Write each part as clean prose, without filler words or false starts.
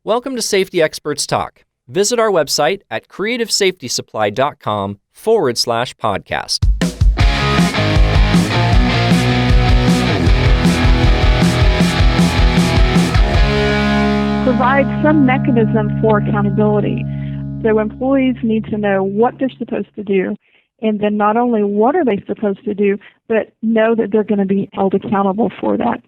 Welcome to Safety Experts Talk. Visit our website at creativesafetysupply.com/podcast. Provide some mechanism for accountability. So employees need to know what they're supposed to do, and then not only what are they supposed to do, but know that they're going to be held accountable for that.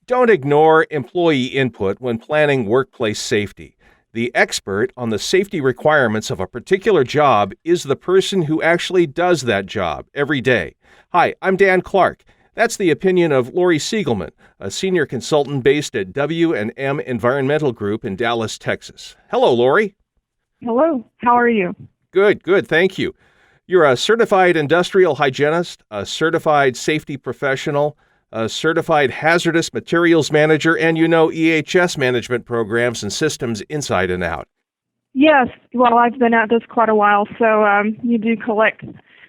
Don't ignore employee input when planning workplace safety. The expert on the safety requirements of a particular job is the person who actually does that job every day. Hi, I'm Dan Clark. That's the opinion of Lori Siegelman, a senior consultant based at W&M Environmental Group in Dallas, Texas. Hello, Lori. Hello. How are you? Good, thank you. You're a certified industrial hygienist, a certified safety professional, a certified hazardous materials manager, and you know EHS management programs and systems inside and out. Yes. Well, I've been at this quite a while, so you do collect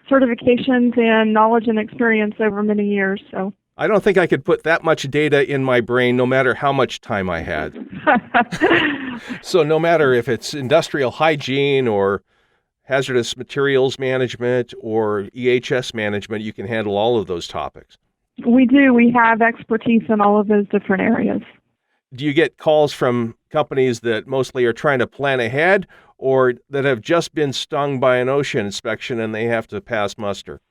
certifications and knowledge and experience over many years. So I don't think I could put that much data in my brain no matter how much time I had. So no matter if it's industrial hygiene or hazardous materials management or EHS management, you can handle all of those topics. We do. We have expertise in all of those different areas. Do you get calls from companies that mostly are trying to plan ahead or that have just been stung by an OSHA inspection and they have to pass muster?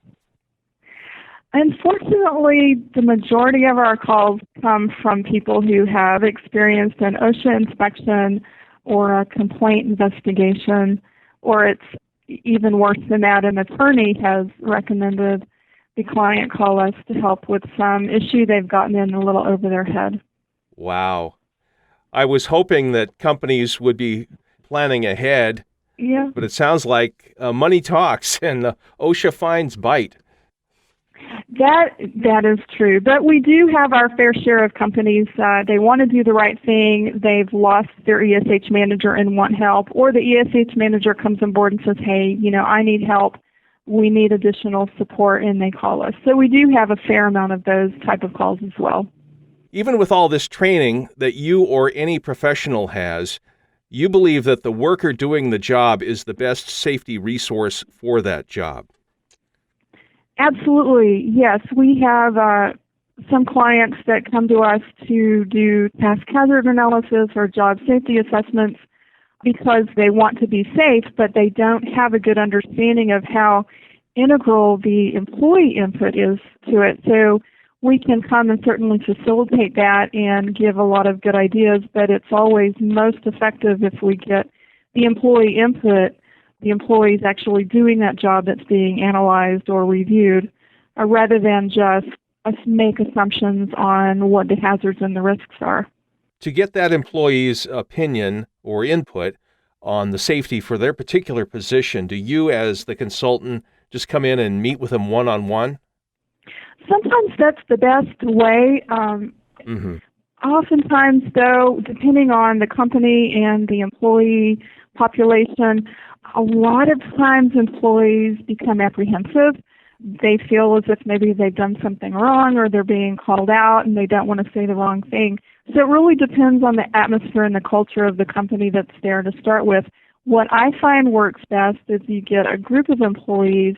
Unfortunately, the majority of our calls come from people who have experienced an OSHA inspection or a complaint investigation, or it's even worse than that, an attorney has recommended the client call us to help with some issue they've gotten in a little over their head. Wow. I was hoping that companies would be planning ahead, but it sounds like money talks and OSHA fines bite. That is true. But we do have our fair share of companies. They want to do the right thing. They've lost their ESH manager and want help. Or the ESH manager comes on board and says, hey, I need help. We need additional support, and they call us. So we do have a fair amount of those type of calls as well. Even with all this training that you or any professional has, you believe that the worker doing the job is the best safety resource for that job. Absolutely, yes. We have some clients that come to us to do task hazard analysis or job safety assessments because they want to be safe, but they don't have a good understanding of how integral the employee input is to it. So we can come and certainly facilitate that and give a lot of good ideas, but it's always most effective if we get the employee input, the employees actually doing that job that's being analyzed or reviewed, rather than just make assumptions on what the hazards and the risks are. To get that employee's opinion or input on the safety for their particular position, do you as the consultant just come in and meet with them one-on-one? Sometimes that's the best way. Oftentimes, though, depending on the company and the employee population, a lot of times employees become apprehensive. They feel as if maybe they've done something wrong or they're being called out and they don't want to say the wrong thing. So it really depends on the atmosphere and the culture of the company that's there to start with. What I find works best is you get a group of employees,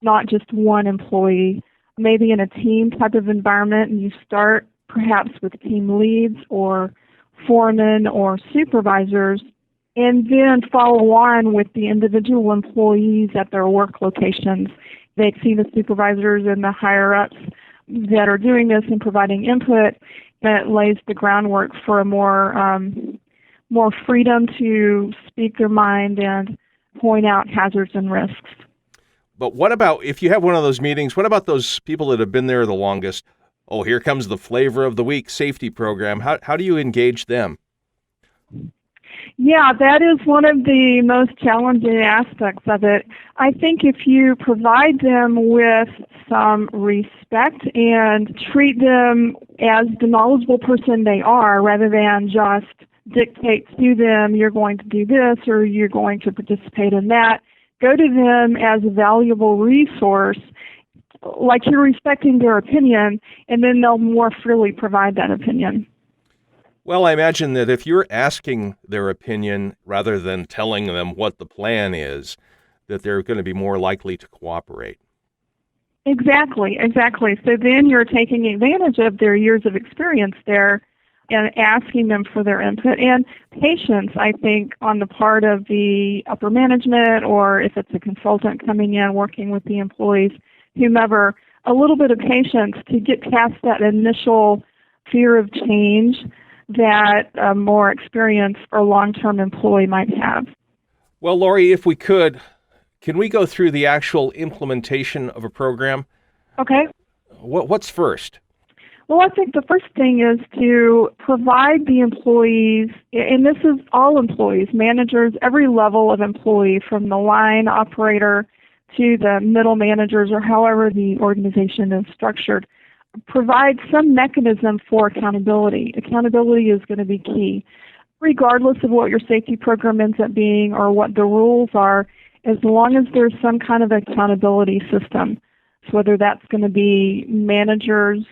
not just one employee, maybe in a team type of environment, and you start perhaps with team leads or foremen or supervisors, and then follow on with the individual employees at their work locations. They see the supervisors and the higher-ups that are doing this and providing input that lays the groundwork for a more freedom to speak their mind and point out hazards and risks. But what about, if you have one of those meetings, what about those people that have been there the longest? Oh, here comes the flavor of the week safety program. How do you engage them? Yeah, that is one of the most challenging aspects of it. I think if you provide them with some respect and treat them as the knowledgeable person they are, rather than just dictate to them, you're going to do this or you're going to participate in that, go to them as a valuable resource, like you're respecting their opinion, and then they'll more freely provide that opinion. Well, I imagine that if you're asking their opinion rather than telling them what the plan is, that they're going to be more likely to cooperate. Exactly. So then you're taking advantage of their years of experience there and asking them for their input. And patience, I think, on the part of the upper management, or if it's a consultant coming in working with the employees, whomever, a little bit of patience to get past that initial fear of change that a more experienced or long-term employee might have. Well, Lori, if we could, can we go through the actual implementation of a program? Okay. What's first? Well, I think the first thing is to provide the employees, and this is all employees, managers, every level of employee, from the line operator to the middle managers, or however the organization is structured, provide some mechanism for accountability. Accountability is going to be key. Regardless of what your safety program ends up being or what the rules are, as long as there's some kind of accountability system, so whether that's going to be managers,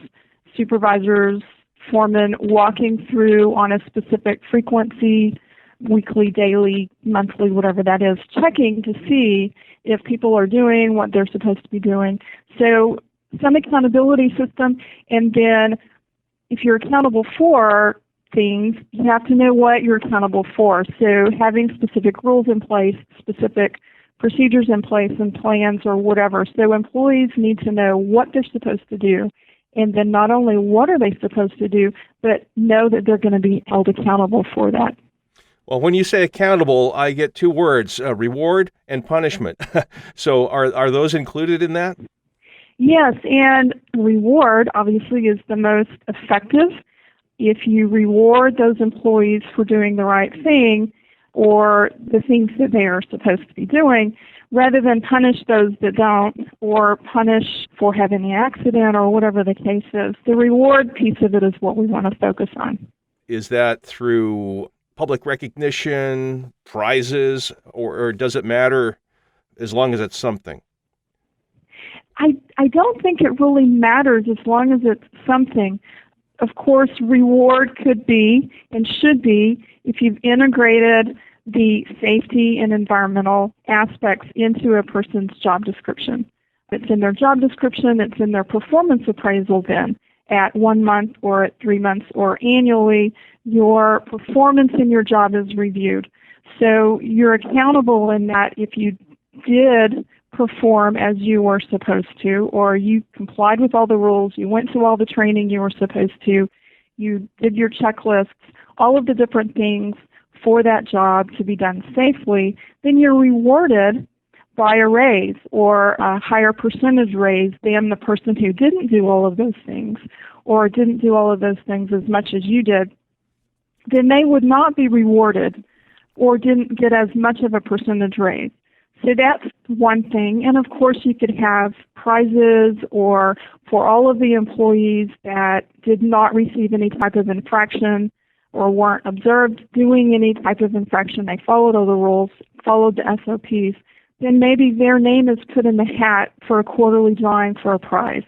supervisors, foremen walking through on a specific frequency, weekly, daily, monthly, whatever that is, checking to see if people are doing what they're supposed to be doing. So some accountability system, and then if you're accountable for things, you have to know what you're accountable for. So having specific rules in place, specific procedures in place and plans or whatever. So employees need to know what they're supposed to do, and then not only what are they supposed to do, but know that they're going to be held accountable for that. Well, when you say accountable, I get two words, reward and punishment. So are those included in that? Yes, and reward obviously is the most effective. If you reward those employees for doing the right thing or the things that they are supposed to be doing, rather than punish those that don't, or punish for having an accident or whatever the case is, the reward piece of it is what we want to focus on. Is that through public recognition, prizes, or does it matter as long as it's something? I don't think it really matters as long as it's something. Of course, reward could be and should be if you've integrated the safety and environmental aspects into a person's job description. It's in their job description, it's in their performance appraisal then. At 1 month or at 3 months or annually, your performance in your job is reviewed. So you're accountable in that if you did perform as you were supposed to, or you complied with all the rules, you went to all the training you were supposed to, you did your checklists, all of the different things for that job to be done safely, then you're rewarded by a raise or a higher percentage raise than the person who didn't do all of those things or didn't do all of those things as much as you did. Then they would not be rewarded or didn't get as much of a percentage raise. So that's one thing. And of course you could have prizes or for all of the employees that did not receive any type of infraction or weren't observed doing any type of infraction, they followed all the rules, followed the SOPs, then maybe their name is put in the hat for a quarterly drawing for a prize.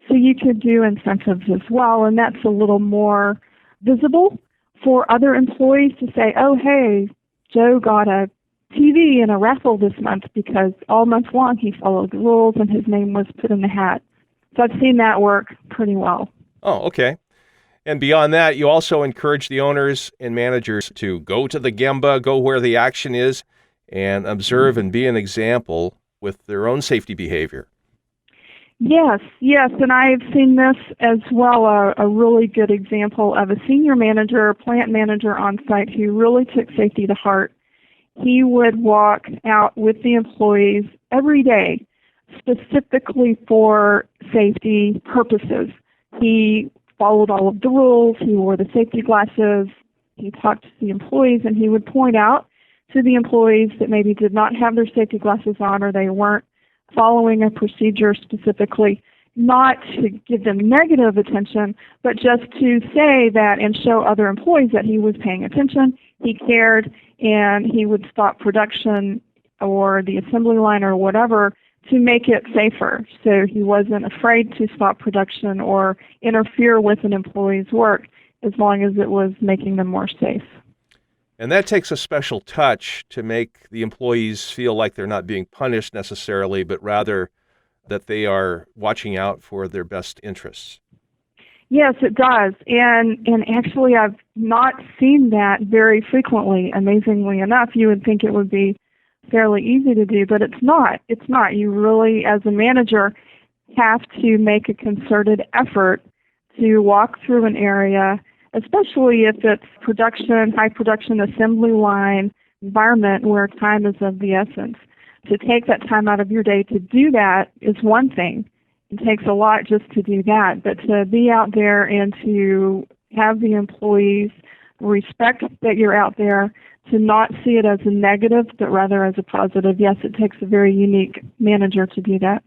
So you could do incentives as well, and that's a little more visible for other employees to say, oh, hey, Joe got a TV in a raffle this month because all month long he followed the rules and his name was put in the hat. So I've seen that work pretty well. Oh, okay. And beyond that, you also encourage the owners and managers to go to the Gemba, go where the action is, and observe and be an example with their own safety behavior. Yes, and I've seen this as well, a really good example of a senior manager, plant manager on site who really took safety to heart. He would walk out with the employees every day, specifically for safety purposes. He followed all of the rules, he wore the safety glasses, he talked to the employees, and he would point out to the employees that maybe did not have their safety glasses on or they weren't following a procedure specifically, not to give them negative attention, but just to say that and show other employees that he was paying attention, he cared, and he would stop production or the assembly line or whatever to make it safer. So he wasn't afraid to stop production or interfere with an employee's work. as long as it was making them more safe. And that takes a special touch to make the employees feel like they're not being punished necessarily, but rather that they are watching out for their best interests. Yes, it does. And actually, I've not seen that very frequently, amazingly enough. You would think it would be fairly easy to do, but it's not. It's not. You really, as a manager, have to make a concerted effort to walk through an area, especially if it's high production assembly line environment where time is of the essence. To take that time out of your day to do that is one thing. It takes a lot just to do that, but to be out there and to have the employees respect that you're out there, to not see it as a negative, but rather as a positive, yes, it takes a very unique manager to do that.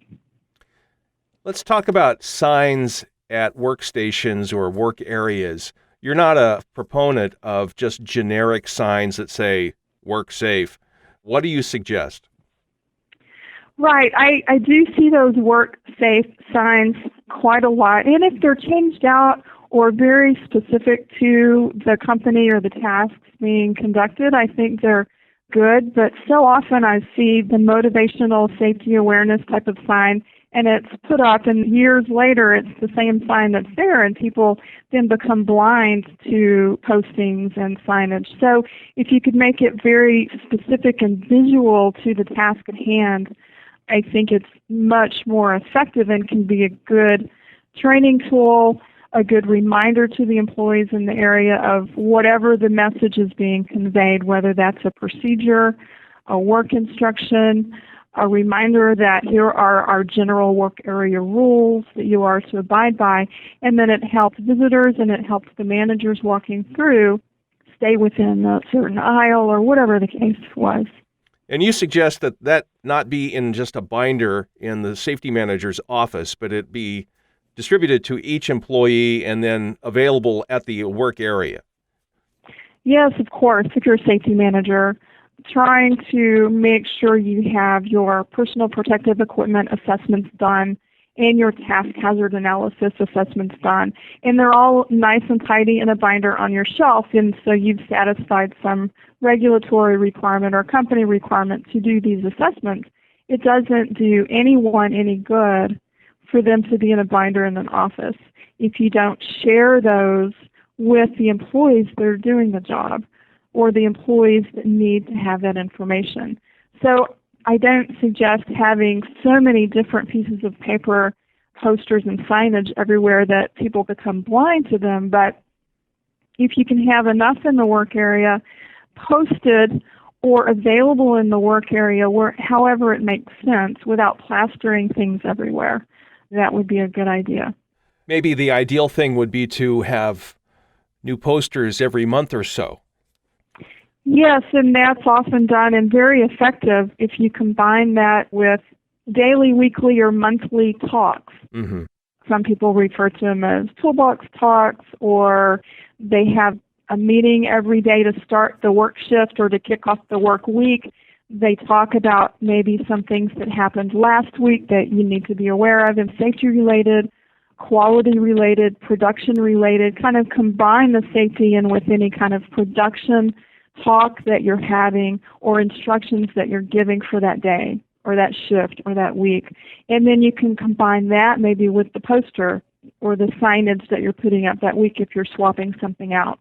Let's talk about signs at workstations or work areas. You're not a proponent of just generic signs that say, work safe. What do you suggest? Right. I do see those work safe signs quite a lot. And if they're changed out or very specific to the company or the tasks being conducted, I think they're good. But so often I see the motivational safety awareness type of sign, and it's put up, and years later it's the same sign that's there, and people then become blind to postings and signage. So if you could make it very specific and visual to the task at hand, I think it's much more effective and can be a good training tool, a good reminder to the employees in the area of whatever the message is being conveyed, whether that's a procedure, a work instruction, a reminder that here are our general work area rules that you are to abide by, and then it helps visitors and it helps the managers walking through stay within a certain aisle or whatever the case was. And you suggest that not be in just a binder in the safety manager's office, but it be distributed to each employee and then available at the work area. Yes, of course, if you're a safety manager, trying to make sure you have your personal protective equipment assessments done and your task hazard analysis assessments done. And they're all nice and tidy in a binder on your shelf, and so you've satisfied some regulatory requirement or company requirement to do these assessments. It doesn't do anyone any good for them to be in a binder in an office if you don't share those with the employees that are doing the job or the employees that need to have that information. So I don't suggest having so many different pieces of paper, posters, and signage everywhere that people become blind to them, but if you can have enough in the work area posted or available in the work area where however it makes sense without plastering things everywhere, that would be a good idea. Maybe the ideal thing would be to have new posters every month or so. Yes, and that's often done and very effective if you combine that with daily, weekly, or monthly talks. Mm-hmm. Some people refer to them as toolbox talks, or they have a meeting every day to start the work shift or to kick off the work week. They talk about maybe some things that happened last week that you need to be aware of, and safety-related, quality-related, production-related, kind of combine the safety in with any kind of production talk that you're having or instructions that you're giving for that day or that shift or that week. And then you can combine that maybe with the poster or the signage that you're putting up that week if you're swapping something out.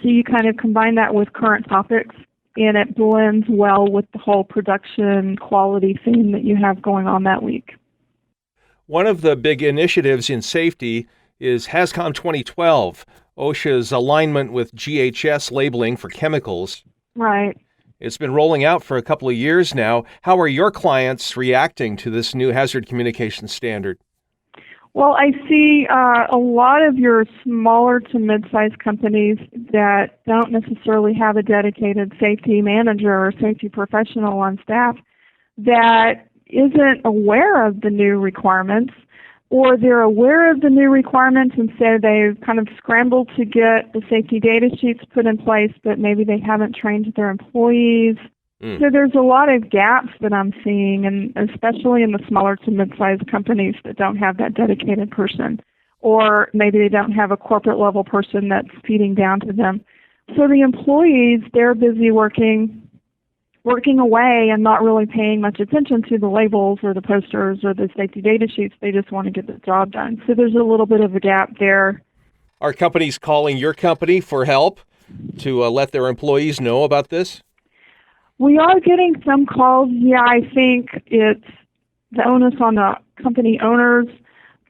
So you kind of combine that with current topics, and it blends well with the whole production quality theme that you have going on that week. One of the big initiatives in safety is HazCom 2012, OSHA's alignment with GHS labeling for chemicals. Right. It's been rolling out for a couple of years now. How are your clients reacting to this new hazard communication standard? Well, I see a lot of your smaller to mid-sized companies that don't necessarily have a dedicated safety manager or safety professional on staff that isn't aware of the new requirements, or they're aware of the new requirements and so they've kind of scrambled to get the safety data sheets put in place, but maybe they haven't trained their employees. So there's a lot of gaps that I'm seeing, and especially in the smaller to mid-sized companies that don't have that dedicated person or maybe they don't have a corporate level person that's feeding down to them. So the employees, they're busy working away and not really paying much attention to the labels or the posters or the safety data sheets. They just want to get the job done. So there's a little bit of a gap there. Are companies calling your company for help to let their employees know about this? We are getting some calls. Yeah, I think it's the onus on the company owners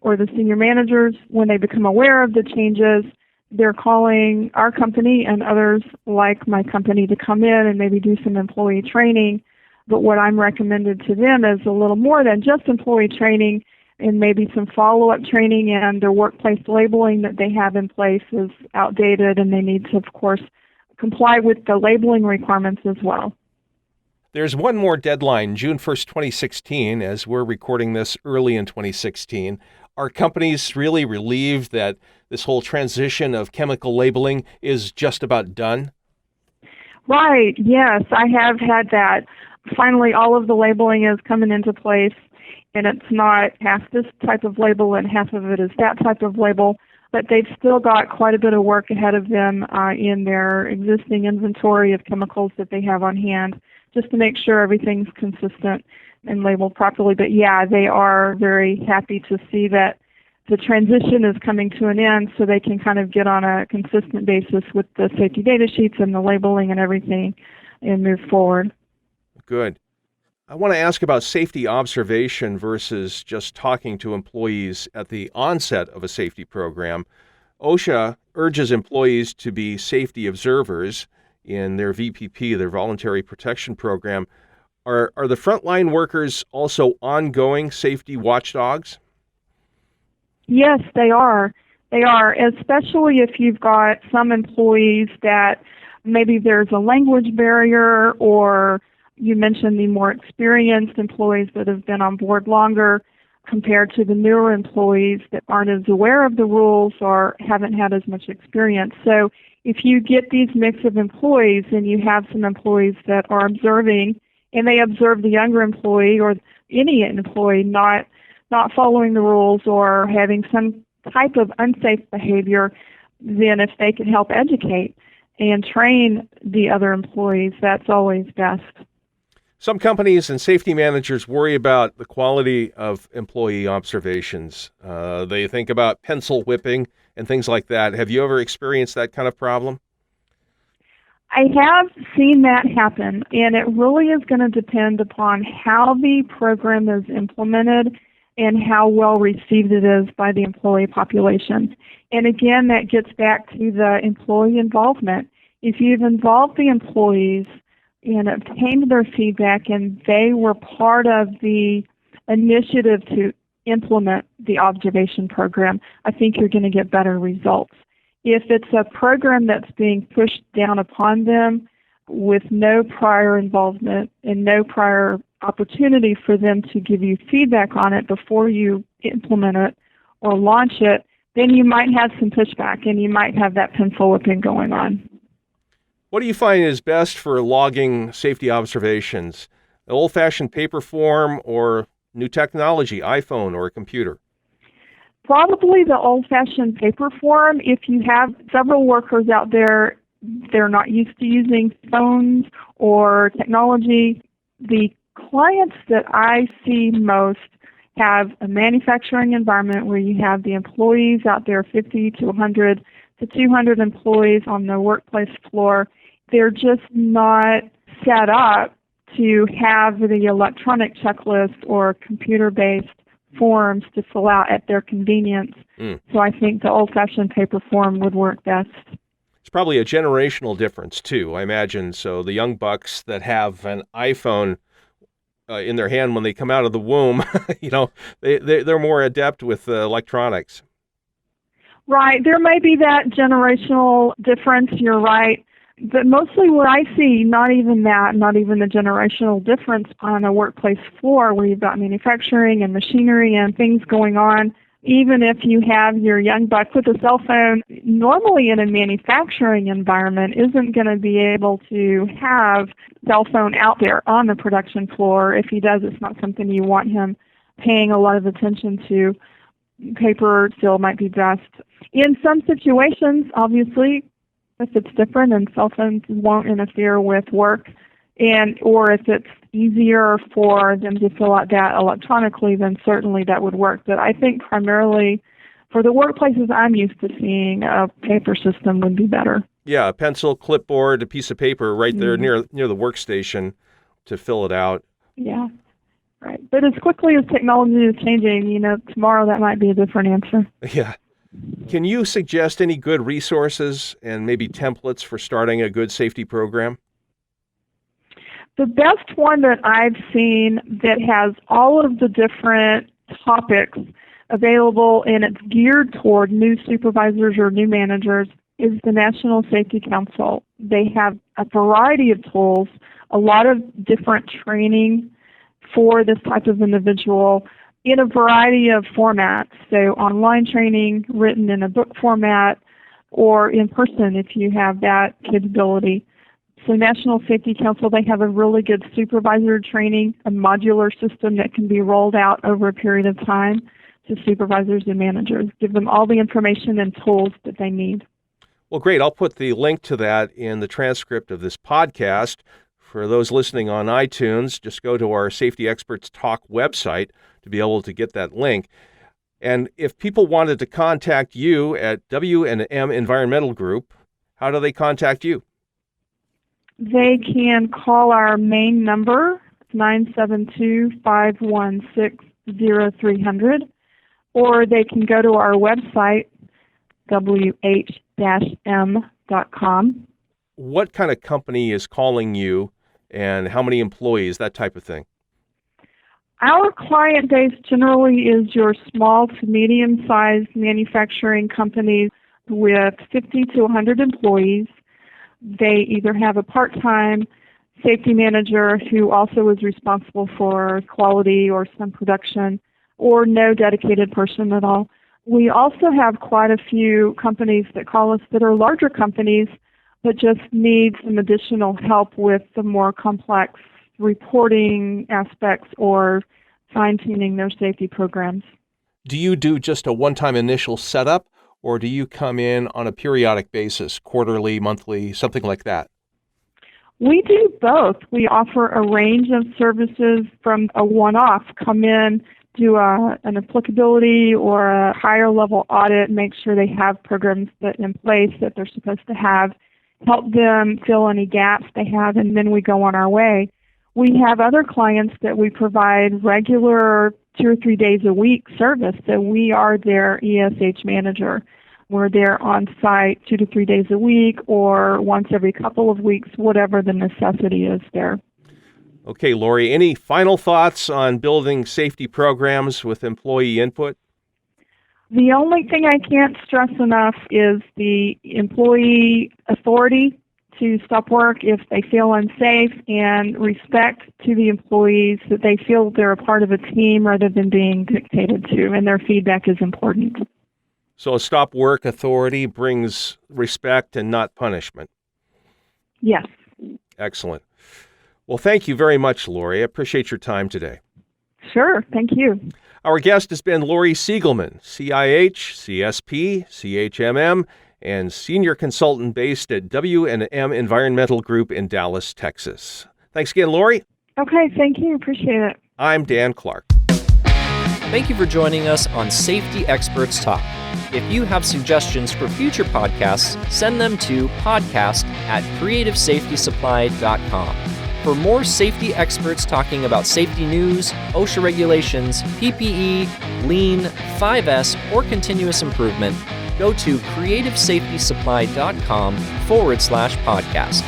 or the senior managers. When they become aware of the changes, they're calling our company and others like my company to come in and maybe do some employee training. But what I'm recommended to them is a little more than just employee training, and maybe some follow-up training, and their workplace labeling that they have in place is outdated, and they need to, of course, comply with the labeling requirements as well. There's one more deadline, June 1st, 2016, as we're recording this early in 2016. Are companies really relieved that this whole transition of chemical labeling is just about done? Right, yes, I have had that. Finally, all of the labeling is coming into place, and it's not half this type of label and half of it is that type of label, but they've still got quite a bit of work ahead of them in their existing inventory of chemicals that they have on hand, just to make sure everything's consistent and labeled properly. But yeah, they are very happy to see that the transition is coming to an end, so they can kind of get on a consistent basis with the safety data sheets and the labeling and everything and move forward. Good. I want to ask about safety observation versus just talking to employees at the onset of a safety program. OSHA urges employees to be safety observers in their VPP, their voluntary protection program. Are the frontline workers also ongoing safety watchdogs? Yes, they are. They are, especially if you've got some employees that maybe there's a language barrier, or you mentioned the more experienced employees that have been on board longer compared to the newer employees that aren't as aware of the rules or haven't had as much experience. So if you get these mix of employees and you have some employees that are observing, and they observe the younger employee or any employee not following the rules or having some type of unsafe behavior, then if they can help educate and train the other employees, that's always best. Some companies and safety managers worry about the quality of employee observations. They think about pencil whipping and things like that. Have you ever experienced that kind of problem? I have seen that happen, and it really is going to depend upon how the program is implemented and how well received it is by the employee population. And again, that gets back to the employee involvement. If you've involved the employees and obtained their feedback and they were part of the initiative to implement the observation program, I think you're going to get better results. If it's a program that's being pushed down upon them with no prior involvement and no prior opportunity for them to give you feedback on it before you implement it or launch it, then you might have some pushback and you might have that pencil whipping going on. What do you find is best for logging safety observations? The old-fashioned paper form or new technology, iPhone or a computer? Probably the old-fashioned paper form. If you have several workers out there, they're not used to using phones or technology. The clients that I see most have a manufacturing environment where you have the employees out there, 50 to 100 to 200 employees on the workplace floor. They're just not set up to have the electronic checklist or computer-based forms to fill out at their convenience. So I think the old-fashioned paper form would work best. It's probably a generational difference, too, I imagine. So the young bucks that have an iPhone in their hand when they come out of the womb, they're more adept with electronics. Right. There may be that generational difference. You're right. But mostly what I see, not even the generational difference on a workplace floor where you've got manufacturing and machinery and things going on, even if you have your young buck with a cell phone, normally in a manufacturing environment isn't going to be able to have cell phone out there on the production floor. If he does, it's not something you want him paying a lot of attention to. paper still might be best. In some situations, obviously, if it's different and cell phones won't interfere with work, or if it's easier for them to fill out that electronically, then certainly that would work. But I think primarily for the workplaces I'm used to seeing, a paper system would be better. Yeah, a pencil, clipboard, a piece of paper right there near the workstation to fill it out. Yeah, right. But as quickly as technology is changing, tomorrow that might be a different answer. Yeah. Can you suggest any good resources and maybe templates for starting a good safety program? The best one that I've seen that has all of the different topics available and it's geared toward new supervisors or new managers is the National Safety Council. They have a variety of tools, a lot of different training for this type of individual in a variety of formats. So online training written in a book format or in person if you have that capability. So National Safety Council, they have a really good supervisor training, a modular system that can be rolled out over a period of time to supervisors and managers. Give them all the information and tools that they need. Well, great. I'll put the link to that in the transcript of this podcast. For those listening on iTunes, just go to our Safety Experts Talk website to be able to get that link. And if people wanted to contact you at W&M Environmental Group, how do they contact you? They can call our main number, 972-516-0300, or they can go to our website, wh-m.com. What kind of company is calling you and how many employees, that type of thing? Our client base generally is your small to medium-sized manufacturing companies with 50 to 100 employees. They either have a part-time safety manager who also is responsible for quality or some production, or no dedicated person at all. We also have quite a few companies that call us that are larger companies but just need some additional help with the more complex reporting aspects or fine-tuning their safety programs. Do you do just a one-time initial setup, or do you come in on a periodic basis, quarterly, monthly, something like that? We do both. We offer a range of services from a one-off, come in, do an applicability or a higher level audit, make sure they have programs in place that they're supposed to have, help them fill any gaps they have, and then we go on our way. We have other clients that we provide regular 2 or 3 days a week service, so we are their ESH manager. We're there on site 2 to 3 days a week or once every couple of weeks, whatever the necessity is there. Okay, Lori, any final thoughts on building safety programs with employee input? The only thing I can't stress enough is the employee authority to stop work if they feel unsafe, and respect to the employees that they feel they're a part of a team rather than being dictated to, and their feedback is important. So a stop work authority brings respect and not punishment. Yes. Excellent. Well, thank you very much, Lori. I appreciate your time today. Sure. Thank you. Our guest has been Lori Siegelman, CIH, CSP, CHMM, and senior consultant based at W&M Environmental Group in Dallas, Texas. Thanks again, Lori. Okay, thank you. Appreciate it. I'm Dan Clark. Thank you for joining us on Safety Experts Talk. If you have suggestions for future podcasts, send them to podcast@creativesafetysupply.com. For more safety experts talking about safety news, OSHA regulations, PPE, Lean, 5S, or continuous improvement, go to creativesafetysupply.com/podcast.